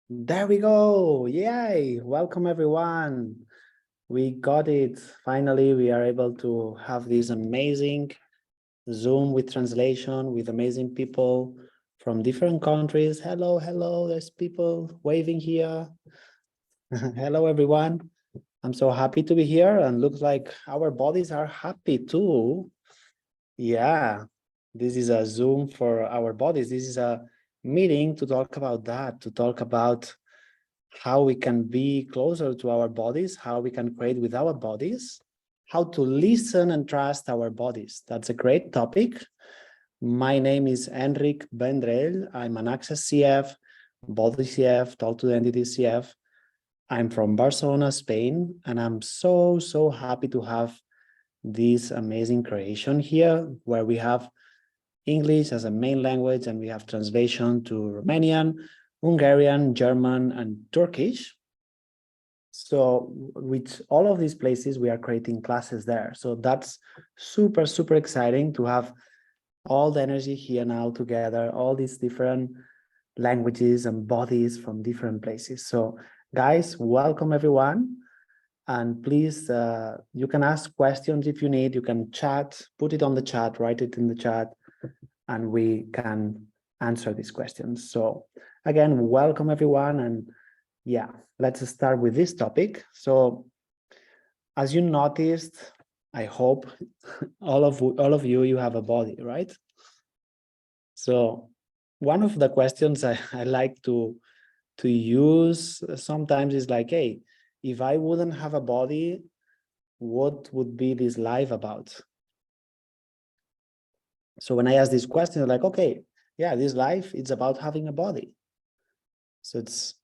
There we go. Yay. Welcome, everyone. We got it. Finally, we are able to have this amazing Zoom with translation with amazing people from different countries. Hello, hello. There's people waving here. Hello, everyone. I'm so happy to be here and looks like our bodies are happy too. Yeah, this is a Zoom for our bodies. This is a meeting to talk about that, to talk about how we can be closer to our bodies, how we can create with our bodies, how to listen and trust our bodies. That's a great topic. My name is Enric Vendrell. I'm an Access CF, Body CF, Talk to the Entity CF. I'm from Barcelona, Spain, and I'm so happy to have this amazing creation here where we have English as a main language and we have translation to Romanian, Hungarian, German, and Turkish. So with all of these places, we are creating classes there. So that's super exciting to have all the energy here now together, all these different languages and bodies from different places. So guys, welcome everyone. And please, you can ask questions if you need, you can chat, put it on the chat, write it in the chat, and we can answer these questions. So again, welcome everyone. And yeah, let's start with this topic. So as you noticed, I hope all of you have a body, right? So one of the questions I like to use sometimes is like, hey, if I wouldn't have a body, what would be this life about? So when I ask this question, like, okay, yeah, this life, it's about having a body. So it's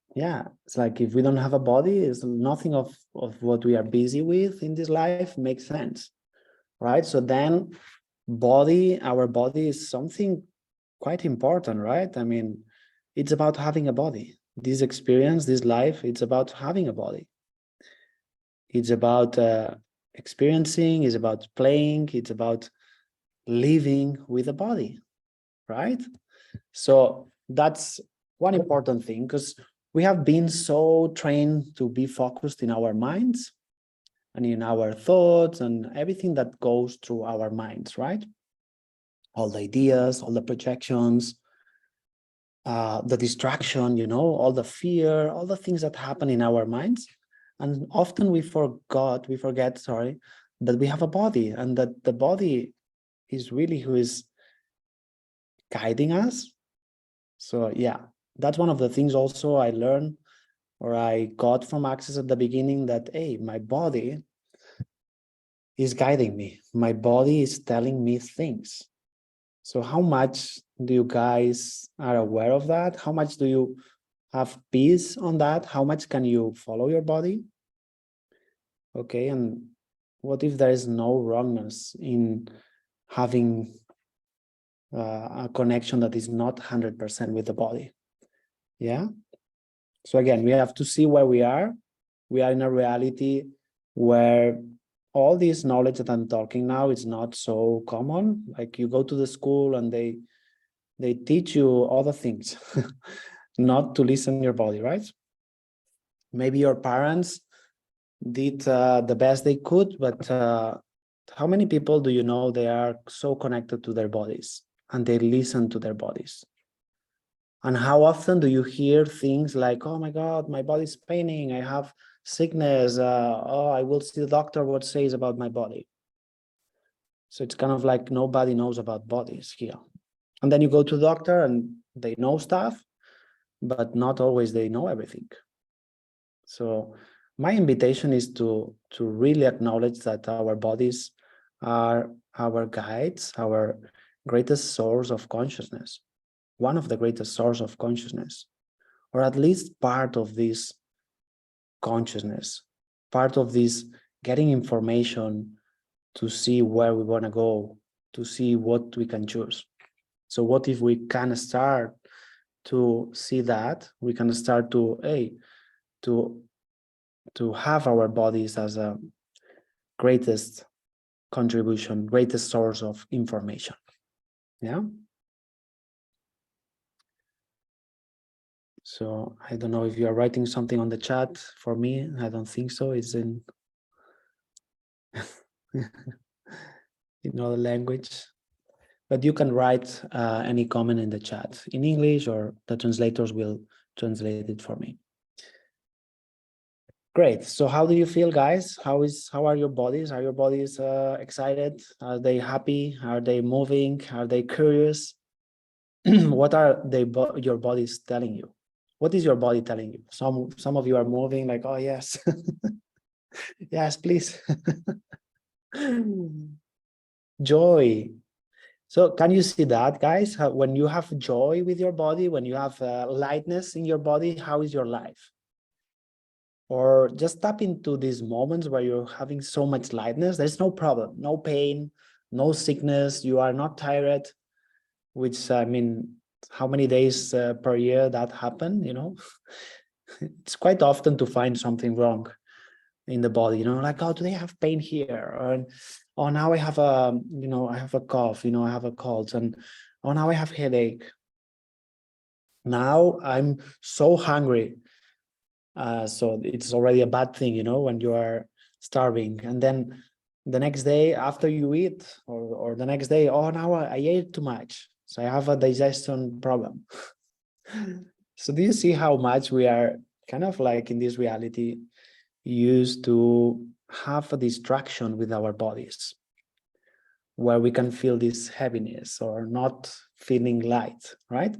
like if we don't have a body, it's nothing of what we are busy with in this life makes sense, right? So then our body is something quite important, right? I mean, it's about having a body. This experience, this life, it's about having a body. It's about experiencing, it's about playing, it's about living with a body, right? So that's one important thing, because we have been so trained to be focused in our minds and in our thoughts and everything that goes through our minds, right? All the ideas, all the projections, the distraction, all the fear, all the things that happen in our minds. And often we forget, that we have a body and that the body is really who is guiding us. So yeah, that's one of the things also I learned or I got from Access at the beginning, that, hey, my body is guiding me. My body is telling me things. So how much do you guys are aware of that? How much do you have peace on that? How much can you follow your body? Okay, and what if there is no wrongness in having a connection that is not 100% with the body? Yeah. So again, we have to see where we are. We are in a reality where all this knowledge that I'm talking now is not so common. Like you go to the school and they teach you other things, not to listen to your body, right? Maybe your parents did the best they could, but how many people do you know they are so connected to their bodies and they listen to their bodies? And how often do you hear things like, oh my God, my body's paining, I have sickness, oh, I will see the doctor, what says about my body? So it's kind of like nobody knows about bodies here. And then you go to the doctor and they know stuff, but not always they know everything. So my invitation is to really acknowledge that our bodies are our guides, our greatest source of consciousness, one of the greatest source of consciousness, or at least part of this consciousness, part of this getting information to see where we want to go, to see what we can choose. So what if we can start to see that? We can start to, to have our bodies as a greatest contribution, greatest source of information. Yeah. So I don't know if you are writing something on the chat. For me, I don't think so. It's in another language. But you can write any comment in the chat in English, or the translators will translate it for me. Great. So how do you feel, guys? How are your bodies? Are your bodies excited? Are they happy? Are they moving? Are they curious? What are your bodies telling you? What is your body telling you? Some of you are moving like, oh yes, yes, please. Joy. So can you see that, guys? When you have joy with your body, when you have lightness in your body, how is your life? Or just tap into these moments where you're having so much lightness. There's no problem, no pain, no sickness. You are not tired, which I mean, how many days per year that happen, you know? It's quite often to find something wrong in the body, you know, like, oh, do they have pain here? Or, oh, now I have a, you know, I have a cough, you know, I have a cold, and oh, now I have headache. Now I'm so hungry. So it's already a bad thing, you know, when you are starving. And then the next day after you eat, or the next day, oh, now I ate too much. So I have a digestion problem. So do you see how much we are kind of like in this reality used to have a distraction with our bodies, where we can feel this heaviness or not feeling light, right?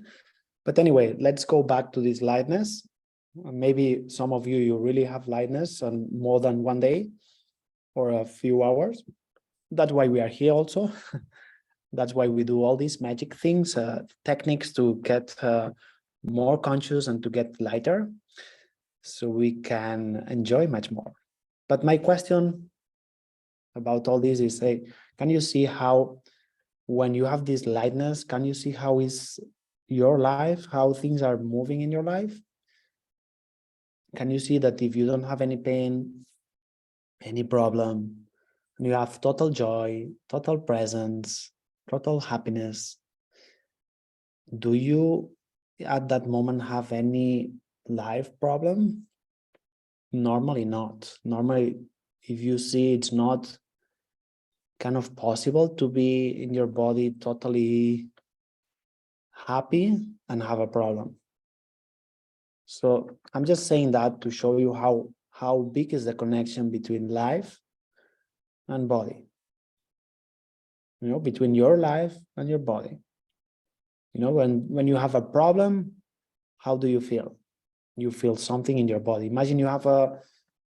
But anyway, let's go back to this lightness. Maybe some of you, you really have lightness on more than one day or a few hours. That's why we are here also. That's why we do all these magic things, techniques to get more conscious and to get lighter, so we can enjoy much more. But my question about all this is, hey, can you see how when you have this lightness, can you see how is your life, how things are moving in your life? Can you see that if you don't have any pain, any problem, and you have total joy, total presence, total happiness, do you at that moment have any life problem? Normally not. Normally, if you see it's not kind of possible to be in your body totally happy and have a problem. So I'm just saying that to show you how big is the connection between life and body, you know, between your life and your body. You know, when you have a problem, how do you feel? You feel something in your body. Imagine you have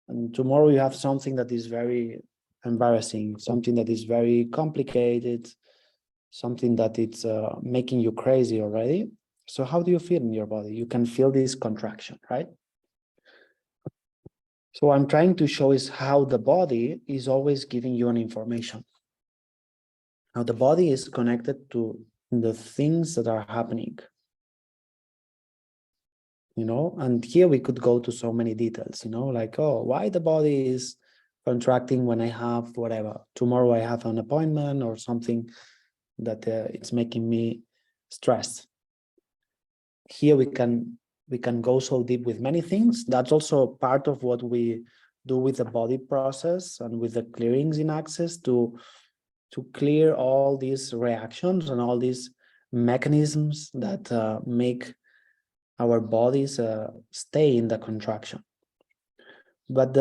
and tomorrow you have something that is very embarrassing, something that is very complicated, something that it's making you crazy already. So how do you feel in your body? You can feel this contraction, right? So what I'm trying to show is how the body is always giving you an information. How the body is connected to the things that are happening. You know, and here we could go to so many details, you know, like, oh, why the body is contracting when I have whatever. Tomorrow I have an appointment or something that it's making me stressed. Here we can go so deep with many things. That's also part of what we do with the body process and with the clearings in Access to clear all these reactions and all these mechanisms that make our bodies stay in the contraction. But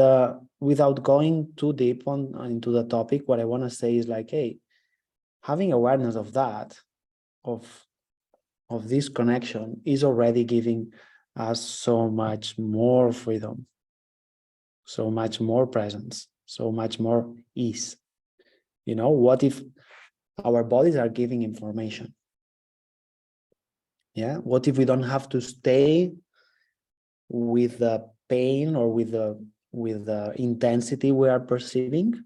without going too deep into the topic, what I want to say is like, hey, having awareness of that, of this connection, is already giving us so much more freedom, so much more presence, so much more ease. You know, what if our bodies are giving information? Yeah, what if we don't have to stay with the pain or with the intensity we are perceiving?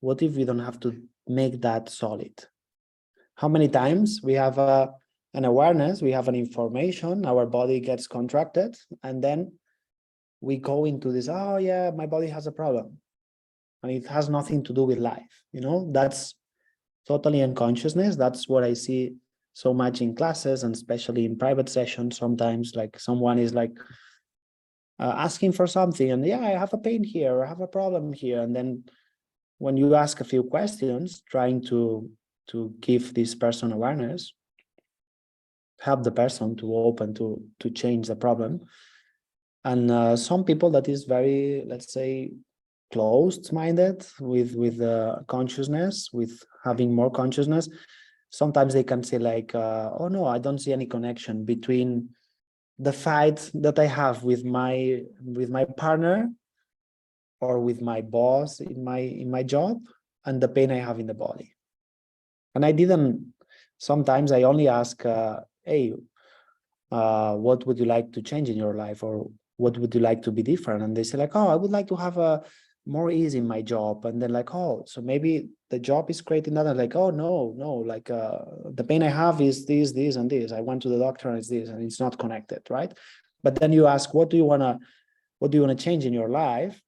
What if we don't have to make that solid? How many times we have an awareness, we have an information, our body gets contracted, and then we go into this, oh yeah, my body has a problem, and it has nothing to do with life. You know, that's totally unconsciousness. That's what I see so much in classes, and especially in private sessions. Sometimes like someone is like asking for something, and yeah, I have a pain here, or I have a problem here. And then when you ask a few questions, trying to give this person awareness, help the person to open to change the problem. And some people that is very, let's say, closed-minded with consciousness, with having more consciousness, sometimes they can say like, oh no, I don't see any connection between the fight that I have with my partner or with my boss in my job and the pain I have in the body. And I didn't, sometimes I only ask, hey, what would you like to change in your life, or what would you like to be different? And they say like, oh, I would like to have a more ease in my job. And then like, oh, so maybe the job is creating that. And like, oh no, like the pain I have is this and this. I went to the doctor and it's this, and it's not connected, right? But then you ask, what do you want to change in your life?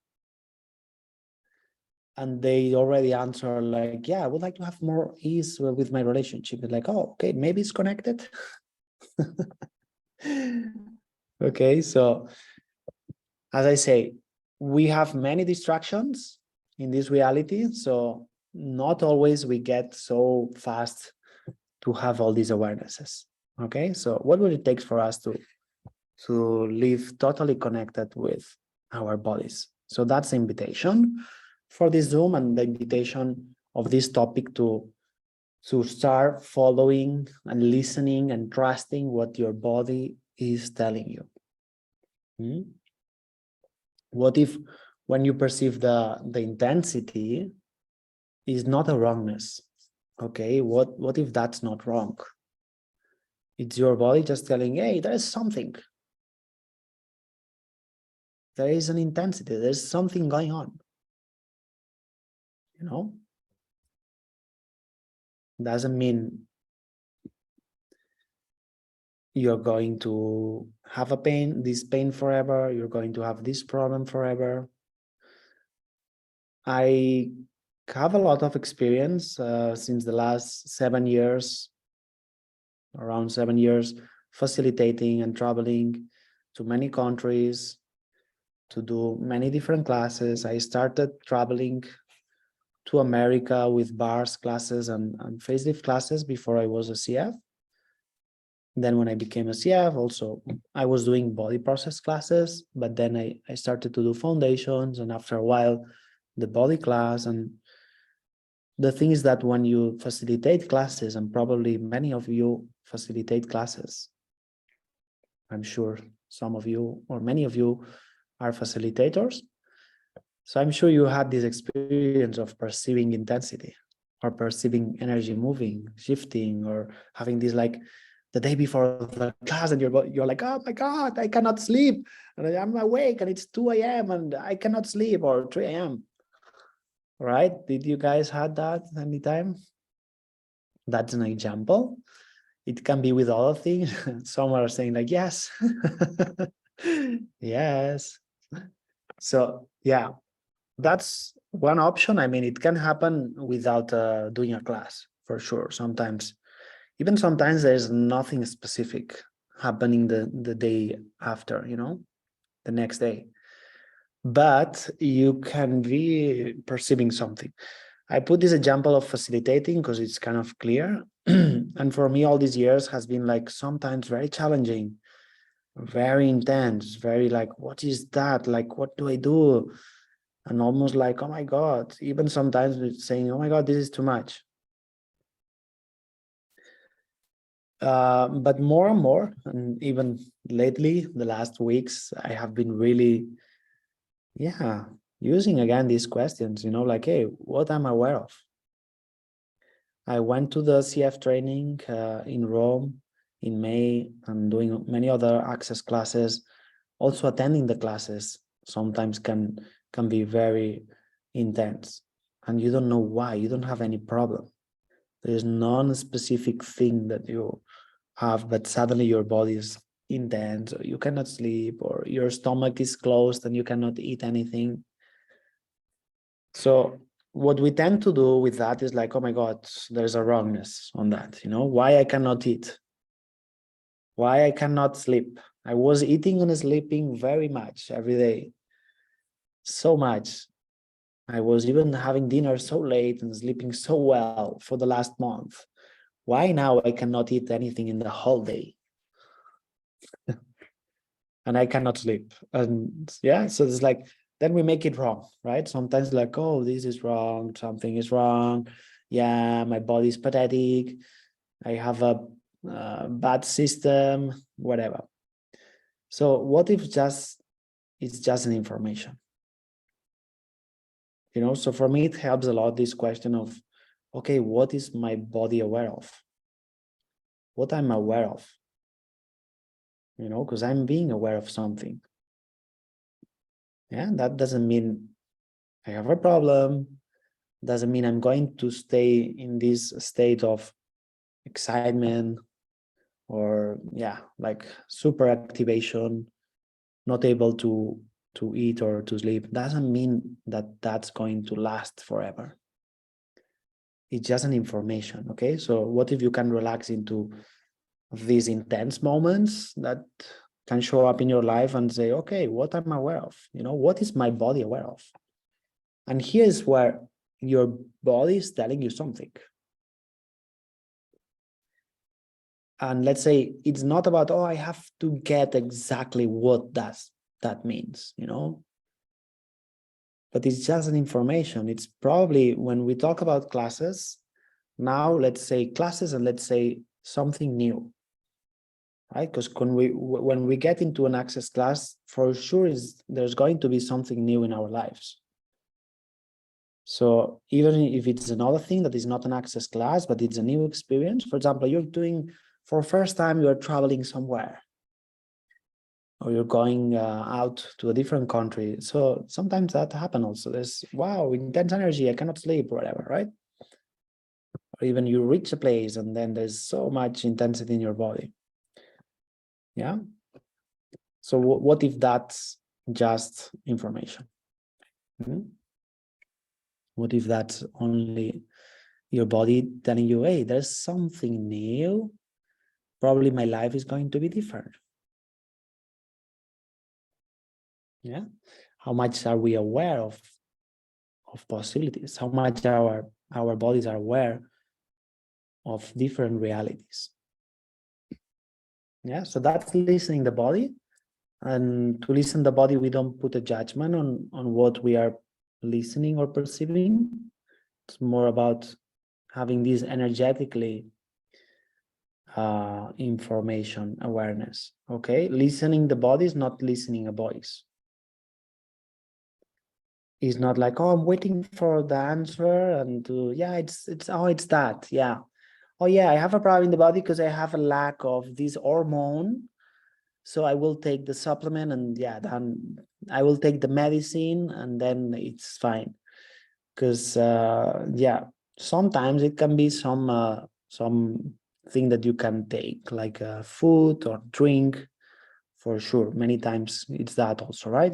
And they already answer like, yeah, I would like to have more ease with my relationship. It's like, oh, okay, maybe it's connected. Okay, so as I say, we have many distractions in this reality, so not always we get so fast to have all these awarenesses. Okay, so what would it take for us to live totally connected with our bodies? So that's the invitation for this Zoom, and the invitation of this topic to start following and listening and trusting what your body is telling you. What if when you perceive the intensity is not a wrongness? Okay, what if that's not wrong? It's your body just telling, hey, there is something. There is an intensity, there's something going on. You know? Doesn't mean you're going to have this pain forever, you're going to have this problem forever. I have a lot of experience since the last 7 years, around 7 years, facilitating and traveling to many countries to do many different classes. I started traveling to America with bars classes and facelift classes before I was a CF. Then when I became a CF, also I was doing body process classes, but then I started to do foundations, and after a while, the body class. And the thing is that when you facilitate classes, and probably many of you facilitate classes, I'm sure some of you or many of you are facilitators. So I'm sure you had this experience of perceiving intensity or perceiving energy moving, shifting, or having this like the day before the class, and you're like, oh my God, I cannot sleep. And I'm awake and it's 2 a.m. and I cannot sleep, or 3 a.m. Right? Did you guys had that anytime? That's an example. It can be with other things. Some are saying like, yes. Yes. So yeah, that's one option. I mean, it can happen without doing a class, for sure. Sometimes there's nothing specific happening the day after, the next day, but you can be perceiving something. I put this example of facilitating because it's kind of clear. And for me, all these years has been like sometimes very challenging, very intense, very like, what is that? Like, what do I do? And almost like, oh my God, even sometimes saying, oh my God, this is too much. But more and more, and even lately, the last weeks, I have been really, using again these questions, like, hey, what am I aware of? I went to the CF training in Rome in May, and doing many other access classes. Also attending the classes sometimes can be very intense, and you don't know why. You don't have any problem. There is non-specific thing that you have, but suddenly your body is intense, or you cannot sleep, or your stomach is closed and you cannot eat anything. So what we tend to do with that is like, oh my God, there's a wrongness on that, why I cannot eat, why I cannot sleep. I was eating and sleeping very much every day, so much. I was even having dinner so late and sleeping so well for the last month. Why now I cannot eat anything in the whole day? And I cannot sleep. And yeah, so it's like, then we make it wrong, right? Sometimes like, oh, this is wrong, something is wrong. Yeah, my body's pathetic. I have a bad system, whatever. So what if it's just an information? So for me, it helps a lot, this question of, okay, what is my body aware of? What I'm aware of? Because I'm being aware of something. Yeah, that doesn't mean I have a problem. Doesn't mean I'm going to stay in this state of excitement or like super activation, not able to eat or to sleep. Doesn't mean that that's going to last forever. It's just an information. Okay, so what if you can relax into these intense moments that can show up in your life and say, okay, what am I aware of? What is my body aware of? And here's where your body is telling you something. And let's say it's not about, oh, I have to get exactly what does that means, but it's just an information. It's probably when we talk about classes, now let's say classes and let's say something new, right? Because when we get into an access class, for sure there's going to be something new in our lives. So even if it's another thing that is not an access class, but it's a new experience, for example, you're doing for the first time, you're traveling somewhere, or you're going out to a different country. So sometimes that happens also. There's, wow, intense energy, I cannot sleep or whatever, right? Or even you reach a place and then there's so much intensity in your body. Yeah. So what if that's just information? What if that's only your body telling you, hey, there's something new, probably my life is going to be different? Yeah. How much are we aware of possibilities? How much our bodies are aware of different realities? Yeah. So that's listening the body. And to listen the body, we don't put a judgment on what we are listening or perceiving. It's more about having this energetically information awareness. Okay, listening the body is not listening a voice. It's not like, oh, I'm waiting for the answer and it's that. Yeah. Oh yeah, I have a problem in the body because I have a lack of this hormone. So I will take the supplement and then I will take the medicine and then it's fine. Because sometimes it can be some thing that you can take, like food or drink, for sure. Many times it's that also, right?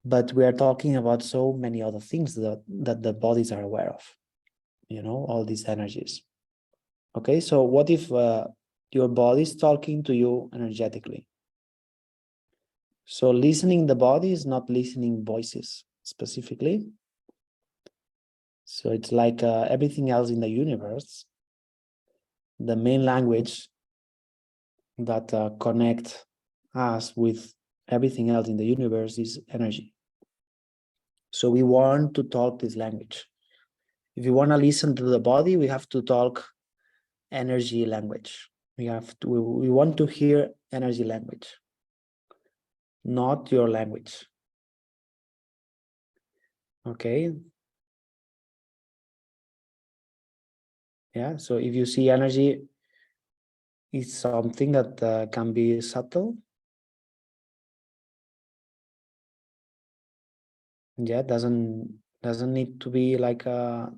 But we are talking about so many other things that the bodies are aware of, all these energies. Okay, so what if your body is talking to you energetically? So listening the body is not listening voices specifically. So it's like everything else in the universe. The main language that connect us with everything else in the universe is energy. So we want to talk this language. If you want to listen to the body, we have to talk energy language. We want to hear energy language, not your language. Okay. Yeah. So if you see energy, it's something that can be subtle. Yeah, doesn't need to be like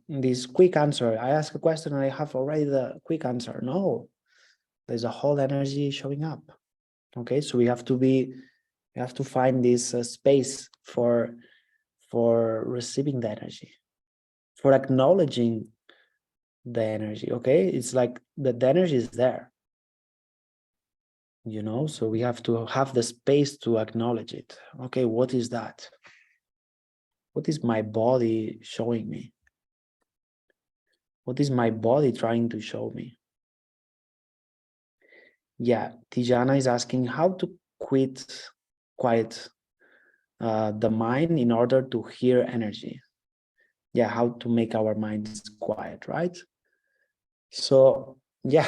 this quick answer. I ask a question and I have already the quick answer. No, there's a whole energy showing up. Okay, so we have to find this space for for receiving the energy, for acknowledging the energy. Okay, it's like the energy is there, you know, so we have to have the space to acknowledge it. Okay, what is that? What is my body showing me? What is my body trying to show me? Yeah, Tijana is asking how to quiet the mind in order to hear energy. Yeah, how to make our minds quiet, right? So yeah,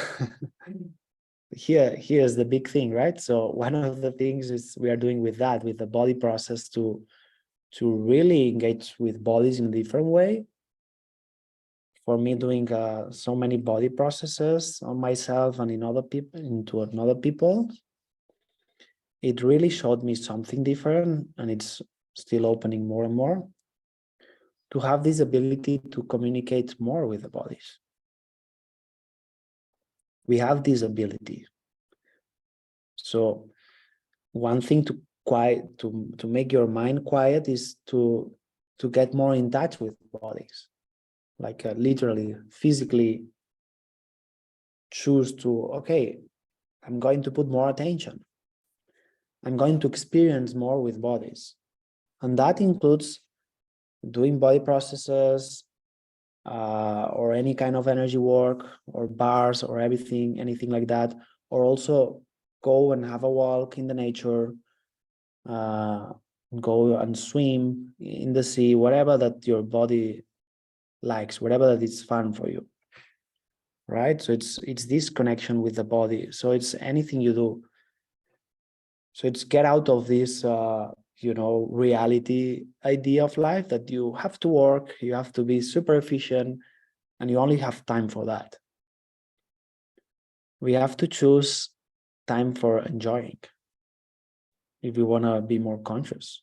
here's the big thing, right? So one of the things is we are doing with that, with the body process, to really engage with bodies in a different way. For me, doing so many body processes on myself and in other people, into another people, it really showed me something different, and it's still opening more and more to have this ability to communicate more with the bodies. We have this ability. So one thing to quiet, to make your mind quiet, is to get more in touch with bodies, like literally, physically choose to, okay, I'm going to put more attention. I'm going to experience more with bodies. And that includes doing body processes, or any kind of energy work, or bars, or anything like that, or also go and have a walk in the nature, go and swim in the sea, whatever that your body likes, whatever that is fun for you, right? So it's this connection with the body. So it's anything you do. So it's get out of this reality idea of life that you have to work, you have to be super efficient, and you only have time for that. We have to choose time for enjoying if we want to be more conscious.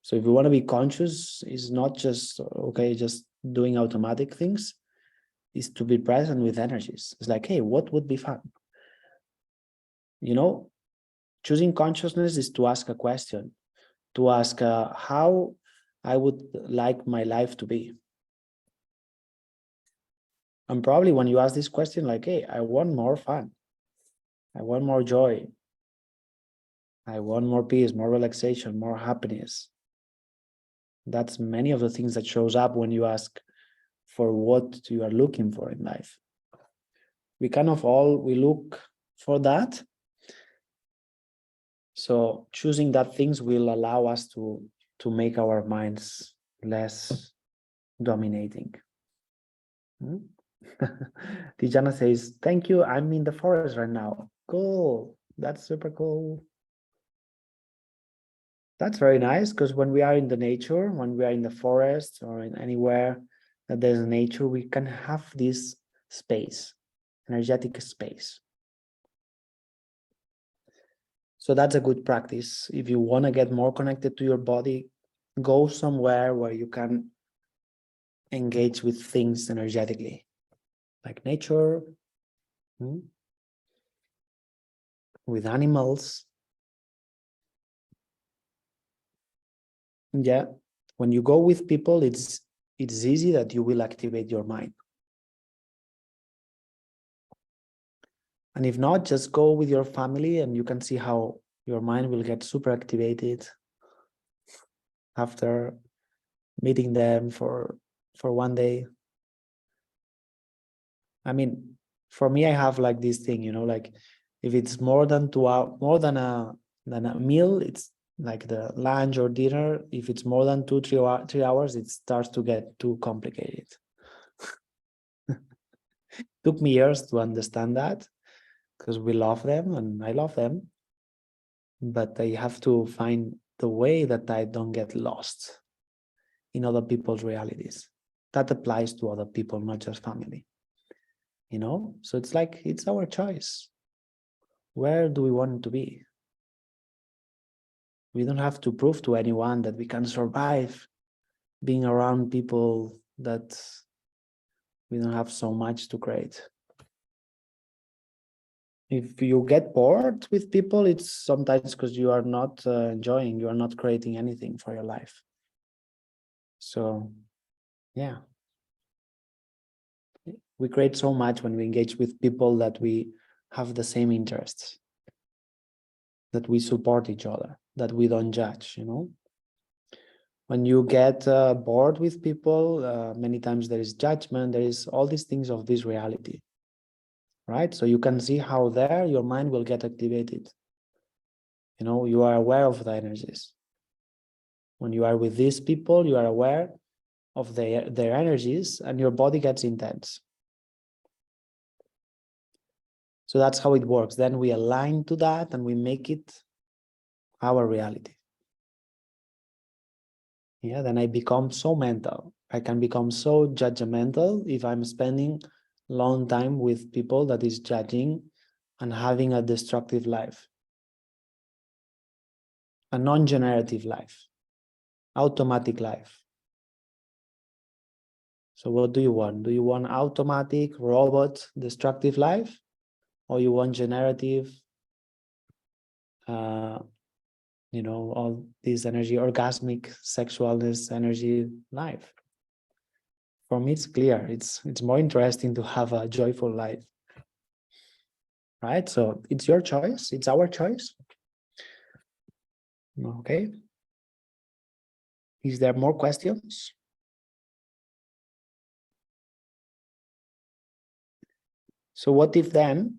So if we want to be conscious, is not just, okay, just doing automatic things, is to be present with energies. It's like, hey, what would be fun? You know, choosing consciousness is to ask a question, to ask how I would like my life to be. And probably when you ask this question, like, hey, I want more fun, I want more joy, I want more peace, more relaxation, more happiness. That's many of the things that shows up when you ask for what you are looking for in life. We look for that. So choosing that things will allow us to make our minds less dominating. Tijana says, thank you, I'm in the forest right now. Cool, that's super cool. That's very nice, because when we are in the nature, when we are in the forest or in anywhere that there's nature, we can have this space, energetic space. So that's a good practice. If you want to get more connected to your body, go somewhere where you can engage with things energetically, like nature, with animals. Yeah, when you go with people, it's easy that you will activate your mind. And if not, just go with your family and you can see how your mind will get super activated after meeting them for one day. I mean, for me, I have like this thing, like if it's more than 2 hours, more than a meal, it's like the lunch or dinner. If it's more than 3 hours, it starts to get too complicated. Took me years to understand that, because we love them and I love them, but I have to find the way that I don't get lost in other people's realities. That applies to other people, not just family. So it's like, it's our choice. Where do we want to be? We don't have to prove to anyone that we can survive being around people that we don't have so much to create. If you get bored with people, it's sometimes because you are not enjoying, you are not creating anything for your life. So, yeah. We create so much when we engage with people that we have the same interests, that we support each other, that we don't judge, you know. When you get bored with people, many times there is judgment, there is all these things of this reality, right? So you can see how there your mind will get activated. You know, you are aware of the energies. When you are with these people, you are aware of their energies and your body gets intense. So that's how it works. Then we align to that and we make it our reality. Yeah, then I become so mental. I can become so judgmental if I'm spending long time with people that is judging and having a destructive life, a non-generative life, automatic life. So what do you want? Do you want automatic, robot, destructive life? Or you want generative, you know, all this energy, orgasmic, sexualness, energy life? For me, it's clear. It's more interesting to have a joyful life, right? So it's your choice. It's our choice. Okay. Is there more questions? So what if then,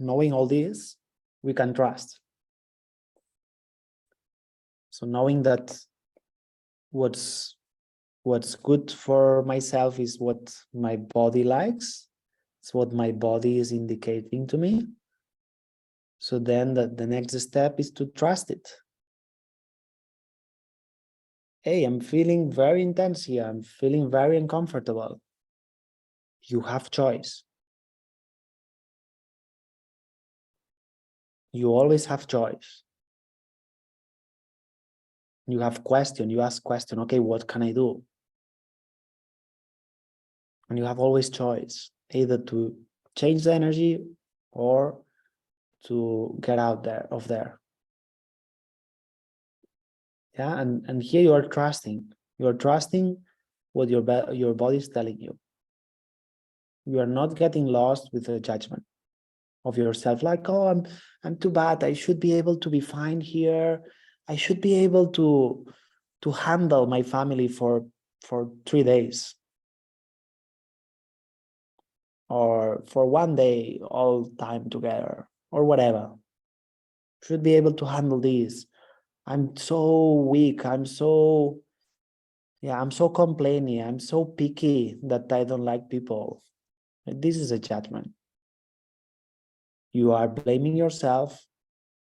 knowing all this, we can trust? So knowing that what's good for myself is what my body likes. It's what my body is indicating to me. So then the next step is to trust it. Hey, I'm feeling very intense here. I'm feeling very uncomfortable. You have choice. You always have choice. You have question, you ask question, okay, what can I do? And you have always choice, either to change the energy or to get out of there. Yeah, and here you are trusting. You are trusting what your body is telling you. You are not getting lost with the judgment of yourself, like, oh, I'm too bad. I should be able to be fine here. I should be able to handle my family for 3 days. Or for 1 day, all time together, or whatever. Should be able to handle this. I'm so weak. I'm so complaining. I'm so picky that I don't like people. This is a judgment. You are blaming yourself.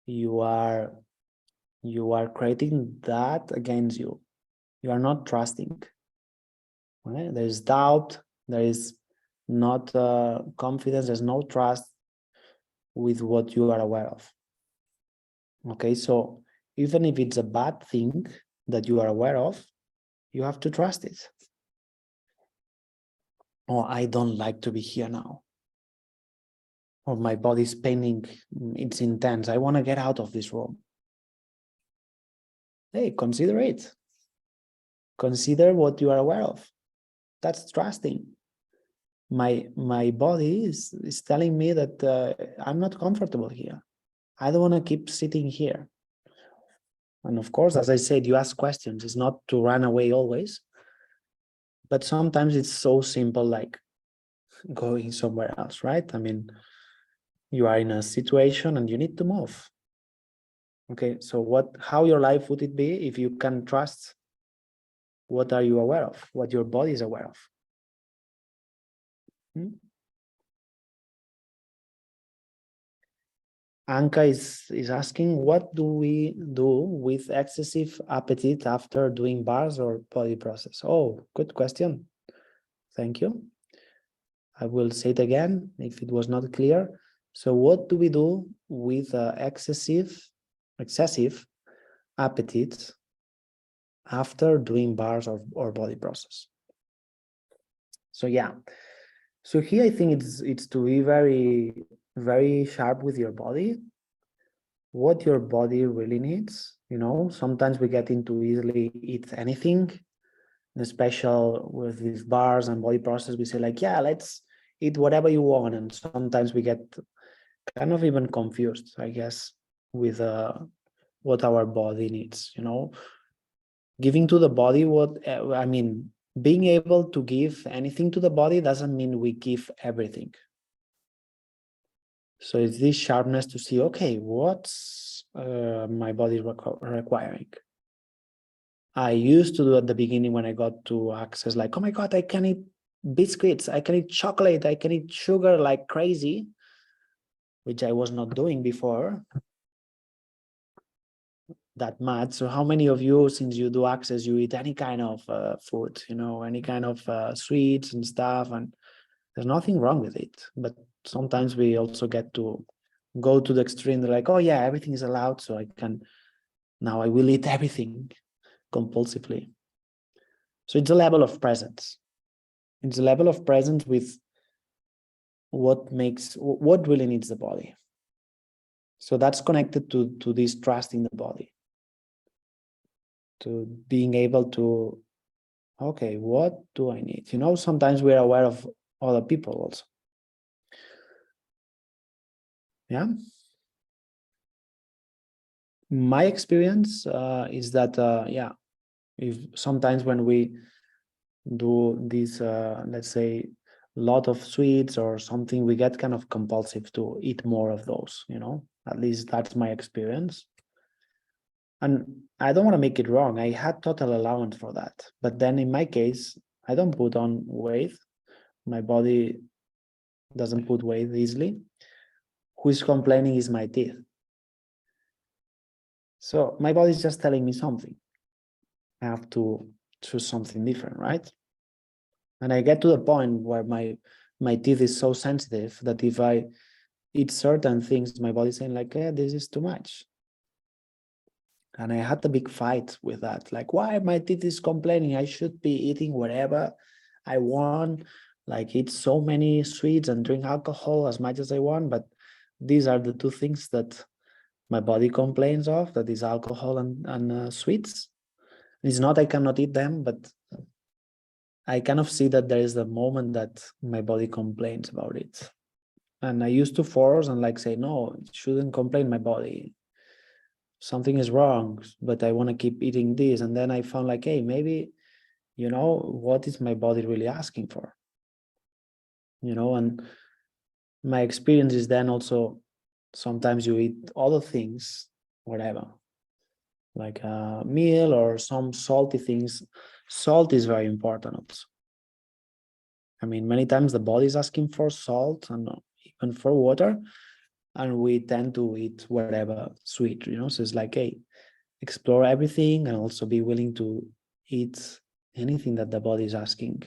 You are creating that against you. You are not trusting. Right? There is doubt. There is not confidence. There's no trust with what you are aware of. Okay, so even if it's a bad thing that you are aware of, you have to trust it. Oh, I don't like to be here now. Or my body's paining, it's intense. I want to get out of this room. Hey, consider it. Consider what you are aware of. That's trusting. My body is telling me that I'm not comfortable here. I don't want to keep sitting here. And of course, as I said, you ask questions. It's not to run away always. But sometimes it's so simple, like going somewhere else, right? I mean, you are in a situation and you need to move. Okay, so how your life would it be if you can trust what are you aware of, what your body is aware of? Anka is asking, what do we do with excessive appetite after doing bars or body process? Oh, good question. Thank you. I will say it again if it was not clear. So what do we do with excessive appetite after doing bars or body process? So yeah, so here I think it's to be very, very sharp with your body, what your body really needs. You know, sometimes we get into easily eat anything, the special with these bars and body process, we say like, yeah, let's eat whatever you want. And sometimes we get kind of even confused, I guess, with what our body needs, you know, giving to the body what, I mean, being able to give anything to the body doesn't mean we give everything. So it's this sharpness to see, okay, what's my body requiring? I used to do at the beginning when I got to access, like, oh my God, I can eat biscuits, I can eat chocolate, I can eat sugar like crazy, which I was not doing before that much. So how many of you, since you do access, you eat any kind of food, you know, any kind of sweets and stuff, and there's nothing wrong with it. But sometimes we also get to go to the extreme. They're like, oh yeah, everything is allowed, so now I will eat everything compulsively. So it's a level of presence. It's a level of presence with what really needs the body. So that's connected to this trust in the body, to being able to, okay, what do I need? You know, sometimes we're aware of other people also. Yeah. My experience is that, yeah, if sometimes when we do this, let's say, lot of sweets or something, we get kind of compulsive to eat more of those, you know, at least that's my experience. And I don't want to make it wrong. I had total allowance for that. But then in my case, I don't put on weight. My body doesn't put weight easily. Who is complaining is my teeth. So my body is just telling me something. I have to choose something different, right? And I get to the point where my teeth is so sensitive that if I eat certain things, my body's saying like, yeah, this is too much. And I had a big fight with that. Like, why my teeth is complaining? I should be eating whatever I want, like eat so many sweets and drink alcohol as much as I want. But these are the two things that my body complains of, that is alcohol and sweets. It's not I cannot eat them, but I kind of see that there is the moment that my body complains about it. And I used to force and like say, no, it shouldn't complain my body. Something is wrong, but I want to keep eating this. And then I found like, hey, maybe, you know, what is my body really asking for? You know, and my experience is then also sometimes you eat other things, whatever, like a meal or some salty things. Salt is very important also. I mean, many times the body is asking for salt and even for water, and we tend to eat whatever sweet, you know. So it's like, hey, explore everything and also be willing to eat anything that the body is asking,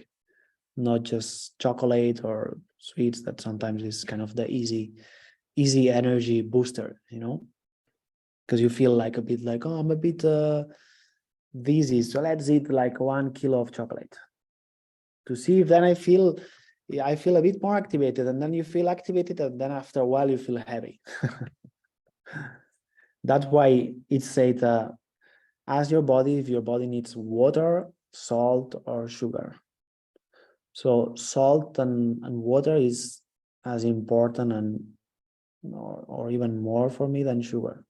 not just chocolate or sweets that sometimes is kind of the easy energy booster, you know, because you feel like a bit like, oh, I'm a bit dizzy, so let's eat like 1 kilo of chocolate to see if then I feel a bit more activated, and then you feel activated, and then after a while you feel heavy. That's why it said, ask your body if your body needs water, salt, or sugar. So salt and water is as important and or even more for me than sugar.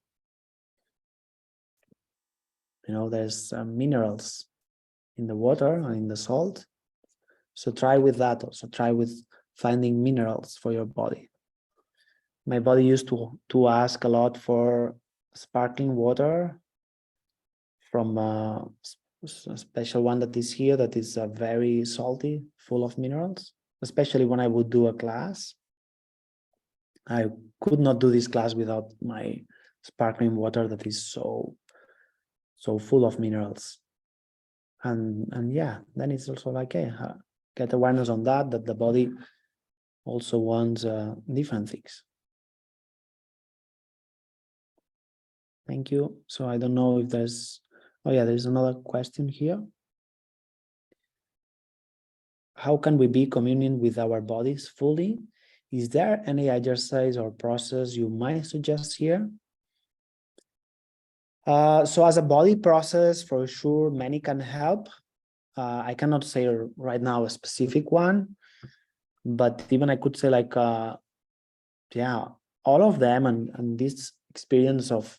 You know, there's minerals in the water and in the salt. So try with that also. Try with finding minerals for your body. My body used to ask a lot for sparkling water from a special one that is here that is very salty, full of minerals, especially when I would do a class. I could not do this class without my sparkling water that is so full of minerals. And yeah, then it's also like, hey, get awareness on that the body also wants different things. Thank you. So I don't know if there's, oh yeah, there's another question here. How can we be communion with our bodies fully? Is there any exercise or process you might suggest here? So as a body process, for sure, many can help. I cannot say right now a specific one, but even I could say like, yeah, all of them, and this experience of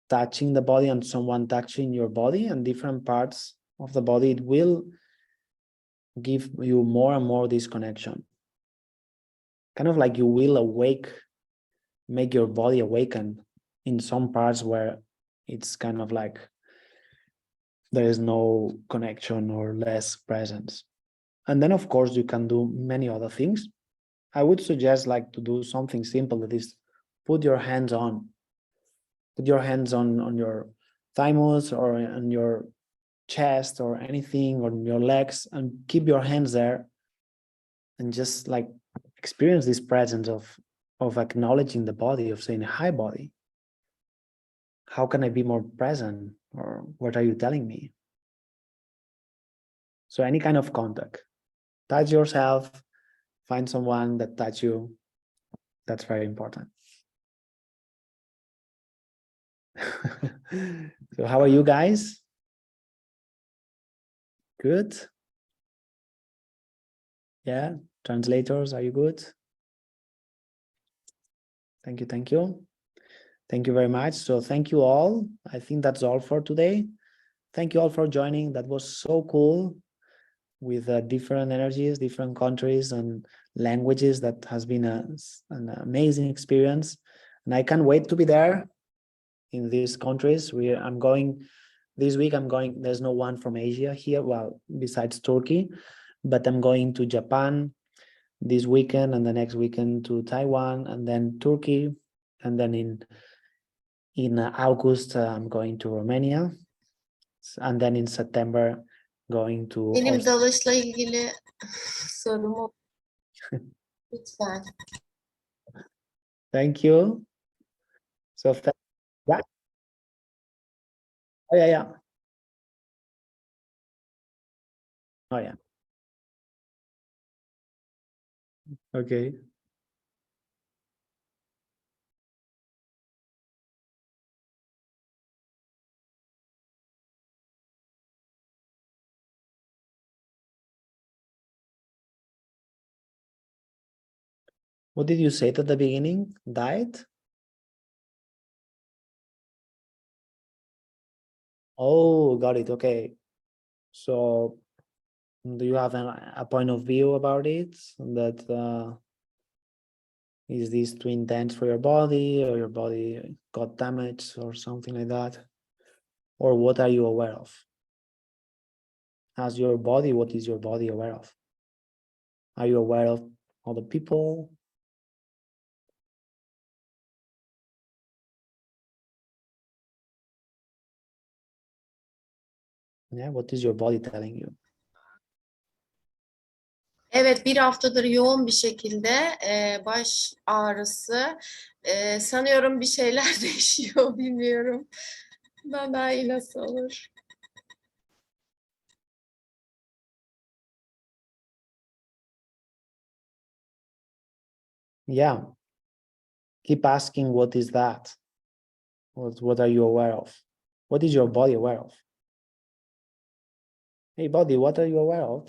touching the body and someone touching your body and different parts of the body, it will give you more and more this connection. Kind of like you will make your body awaken in some parts where it's kind of like there is no connection or less presence. And then of course you can do many other things. I would suggest like to do something simple, that is put your hands on your thymus or on your chest or anything, on your legs, and keep your hands there and just like experience this presence of acknowledging the body, of saying, hi body, how can I be more present, or what are you telling me? So any kind of contact, touch yourself, find someone that touch you. That's very important. So how are you guys? Good? Yeah, translators, are you good? Thank you, thank you. Thank you very much. So thank you all. I think that's all for today. Thank you all for joining. That was so cool, with different energies, different countries and languages. That has been an amazing experience. And I can't wait to be there in these countries. I'm going this week. There's no one from Asia here, well, besides Turkey, but I'm going to Japan this weekend, and the next weekend to Taiwan, and then Turkey, and then in August I'm going to Romania, and then in September going to Benim dalışla ilgili sorumu lütfen. Thank you. So yeah. Oh yeah. Oh yeah. Okay. What did you say at the beginning? Diet? Oh, got it. Okay. So do you have a point of view about it? That is this too intense for your body, or your body got damaged or something like that? Or what are you aware of? As your body, what is your body aware of? Are you aware of other people? Yeah, what is your body telling you? Evet, bir haftadır yoğun bir şekilde baş ağrısı. Sanıyorum bir şeyler değişiyor, bilmiyorum. Daha iyi nasıl olur? Yeah. Keep asking, what is that? What are you aware of? What is your body aware of? Hey body, what are you aware of?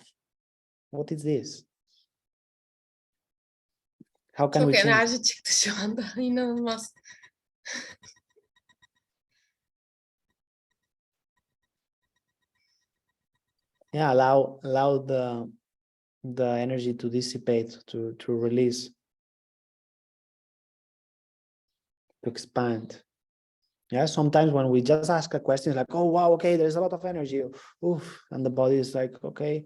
What is this? How can we Çok change? enerji çıktı şu anda, inanılmaz. Yeah, allow the energy to dissipate, to release, to expand. Yeah, sometimes when we just ask a question, like, oh wow, okay, there's a lot of energy, oof, and the body is like, okay,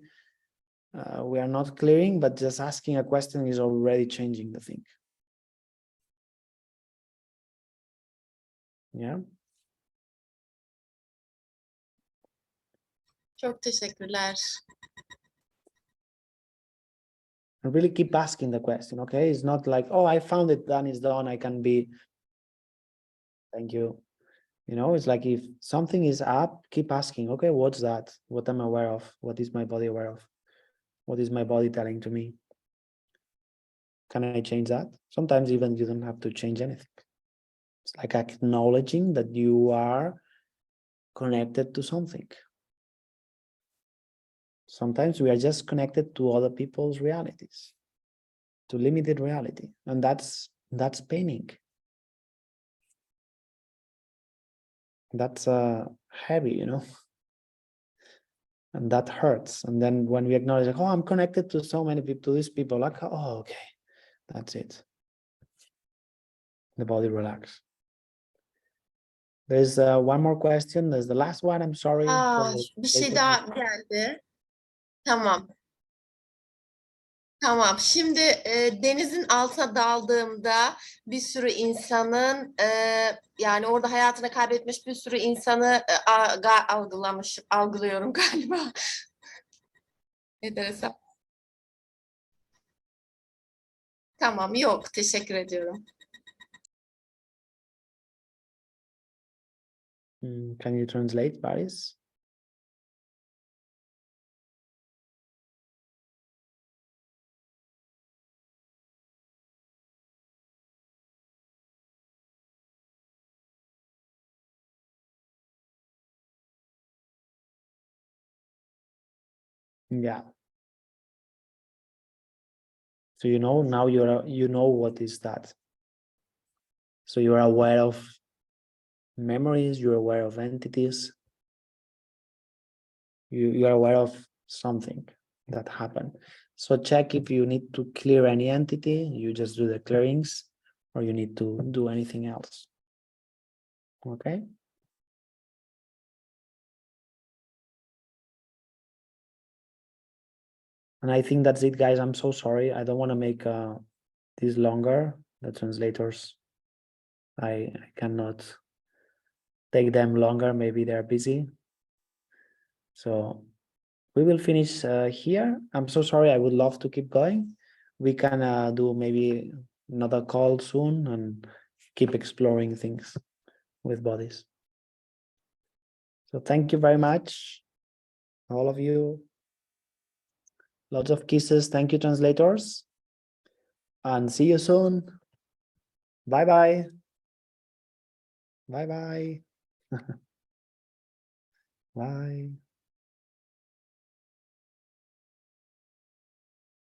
we are not clearing, but just asking a question is already changing the thing. Yeah. Çok teşekkürler. And really keep asking the question, okay? It's not like, oh, I found it, done, it's done, I can be, thank you. You know, it's like if something is up, keep asking, okay, what's that? What am I aware of? What is my body aware of? What is my body telling to me? Can I change that? Sometimes even you don't have to change anything. It's like acknowledging that you are connected to something. Sometimes we are just connected to other people's realities, to limited reality, and that's paining. That's heavy, you know, and that hurts. And then when we acknowledge, like, oh, I'm connected to so many people, to these people, like, oh, okay, that's it. The body relax. There's one more question. There's the last one. I'm sorry. Bir şey daha geldi. Tamam. Tamam. Şimdi denizin altına daldığımda bir sürü insanın yani orada hayatını kaybetmiş bir sürü insanı algılıyorum galiba. Ne dersem. Tamam, yok. Teşekkür ediyorum. Can you translate, Paris? Yeah. So you know now you know what is that. So you're aware of memories. You're aware of entities. You are aware of something that happened. So check if you need to clear any entity. You just do the clearings, or you need to do anything else. Okay. And I think that's it, guys. I'm so sorry. I don't want to make this longer. The translators, I cannot take them longer. Maybe they're busy. So we will finish here. I'm so sorry. I would love to keep going. We can do maybe another call soon and keep exploring things with bodies. So thank you very much, all of you. Lots of kisses. Thank you, translators. And see you soon. Bye-bye. Bye-bye. Bye.